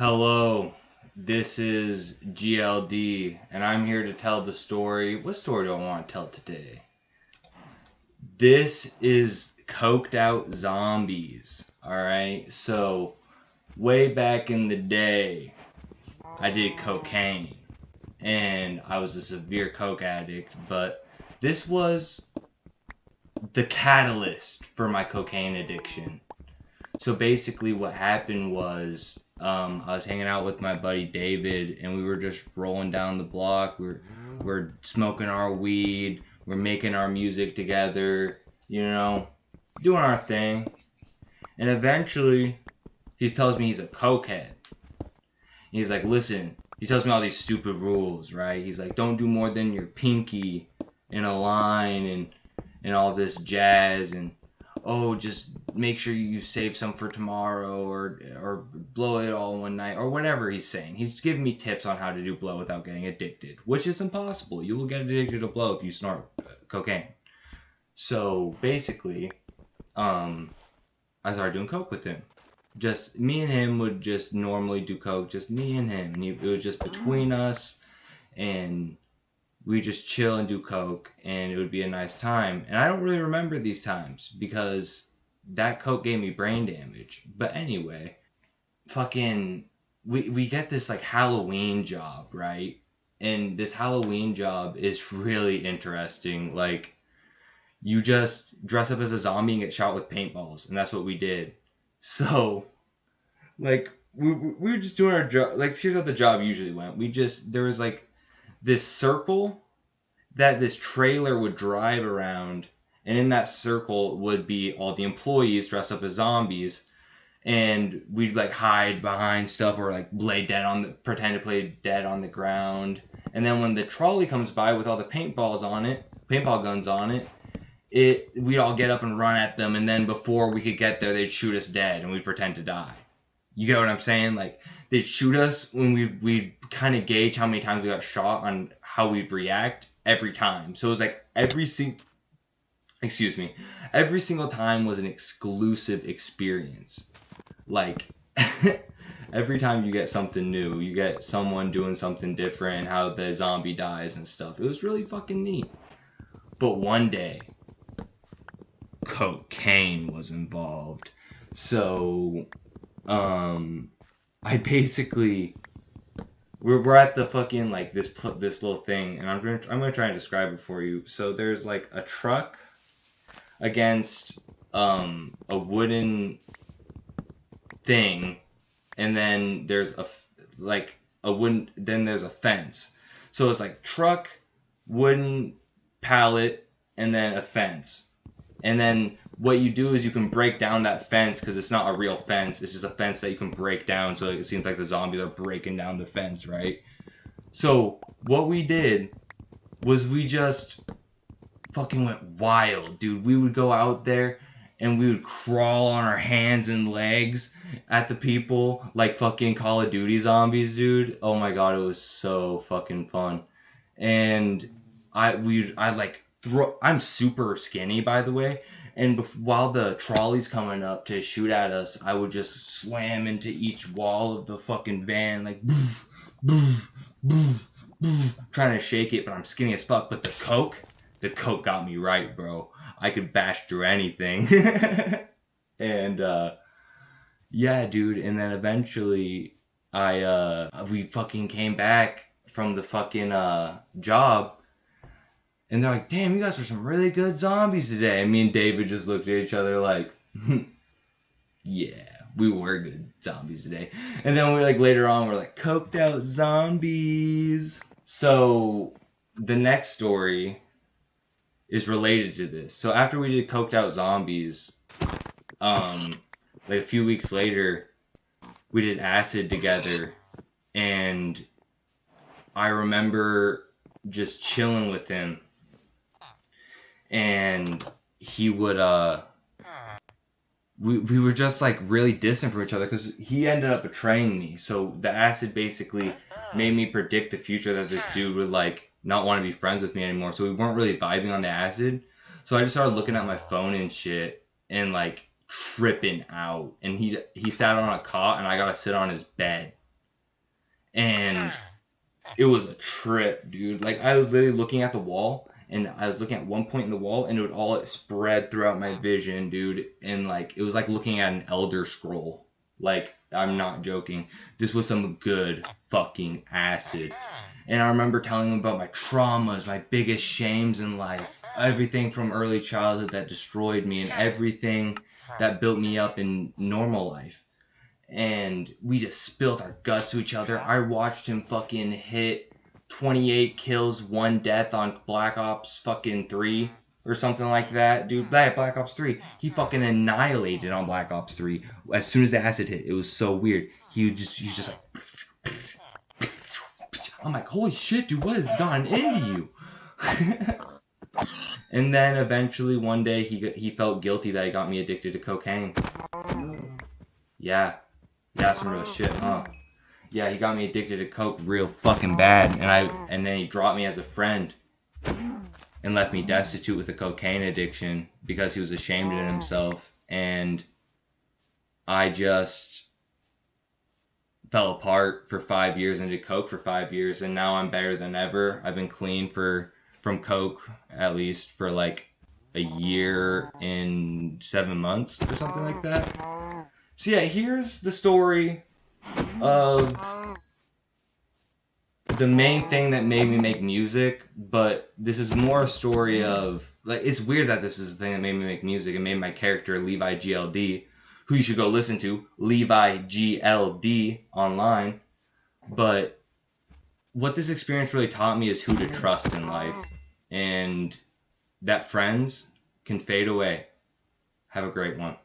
Hello, this is GLD, and I'm here to tell the story. What story do I want to tell today? This is Coked Out Zombies, alright? So, way back in the day, I did cocaine, and I was a severe coke addict, but this was the catalyst for my cocaine addiction. So basically, what happened was I was hanging out with my buddy David, and we were just rolling down the block. We're smoking our weed. We're making our music together. Doing our thing. And eventually, he tells me he's a cokehead. He's like, listen. He tells me all these stupid rules, right? He's like, don't do more than your pinky in a line, and all this jazz, and just make sure you save some for tomorrow, or blow it all in one night, or whatever he's saying. He's giving me tips on how to do blow without getting addicted, which is impossible. You will get addicted to blow if you snort cocaine. So basically, I started doing coke with him. Just me and him would just normally do coke, just me and him, and it was just between us, and we just chill and do coke, and it would be a nice time. And I don't really remember these times because that coke gave me brain damage. But anyway, we get this like Halloween job, right? And this Halloween job is really interesting. Like, you just dress up as a zombie and get shot with paintballs, and that's what we did. So, like, we were just doing our job. Like, here's how the job usually went. There was like this circle that this trailer would drive around, and in that circle would be all the employees dressed up as zombies, and we'd like hide behind stuff, or like pretend to play dead on the ground. And then when the trolley comes by with all the paintball guns on it, we'd all get up and run at them, and then before we could get there, they'd shoot us dead, and we'd pretend to die. You get what I'm saying? Like, they'd shoot us when we'd kind of gauge how many times we got shot on how we'd react every time. So it was like every single time was an exclusive experience. Like, every time you get something new, you get someone doing something different, how the zombie dies and stuff. It was really fucking neat. But one day, cocaine was involved. So, I basically, we're at the fucking like this little thing, and I'm gonna try and describe it for you. So there's like a truck against a wooden thing, and then there's there's a fence. So it's like truck, wooden pallet, and then a fence. And then what you do is you can break down that fence, because it's not a real fence. It's just a fence that you can break down, so it seems like the zombies are breaking down the fence, right? So what we did was we just fucking went wild, dude. We would go out there and we would crawl on our hands and legs at the people like fucking Call of Duty zombies, dude. Oh my god, it was so fucking fun. And I'm super skinny, by the way, and while the trolley's coming up to shoot at us, I would just slam into each wall of the fucking van, like, boof, boof, boof, boof, trying to shake it, but I'm skinny as fuck. But the coke got me right, bro. I could bash through anything. And, yeah, dude, and then eventually, we fucking came back from the fucking, job. And they're like, damn, you guys were some really good zombies today. And me and David just looked at each other like, yeah, we were good zombies today. And then later on, we're like, coked out zombies. So the next story is related to this. So after we did coked out zombies, a few weeks later, we did acid together. And I remember just chilling with him. And he would, we were just like really distant from each other because he ended up betraying me. So the acid basically made me predict the future, that this dude would like not want to be friends with me anymore. So we weren't really vibing on the acid. So I just started looking at my phone and shit and like tripping out. And he sat on a cot and I got to sit on his bed. And it was a trip, dude. Like, I was literally looking at the wall, and I was looking at one point in the wall, and it would all spread throughout my vision, dude. And, like, it was like looking at an Elder Scroll. Like, I'm not joking. This was some good fucking acid. And I remember telling him about my traumas, my biggest shames in life, everything from early childhood that destroyed me, and everything that built me up in normal life. And we just spilled our guts to each other. I watched him fucking hit 28 kills, 1 death on Black Ops fucking 3 or something like that, dude. Black Ops 3. He fucking annihilated on Black Ops 3 as soon as the acid hit. It was so weird. He's just like, I'm like, holy shit, dude, what has gotten into you? And then eventually one day he felt guilty that he got me addicted to cocaine. Yeah, some real shit, huh? Yeah, he got me addicted to coke real fucking bad, and then he dropped me as a friend and left me destitute with a cocaine addiction because he was ashamed of himself. And I just fell apart for 5 years and did coke for 5 years, and now I'm better than ever. I've been clean from coke at least for like a year and 7 months or something like that. So yeah, here's the story of the main thing that made me make music, but this is more a story of, like, it's weird that this is the thing that made me make music. It made my character Levi GLD, who you should go listen to, Levi GLD online. But what this experience really taught me is who to trust in life, and that friends can fade away. Have a great one.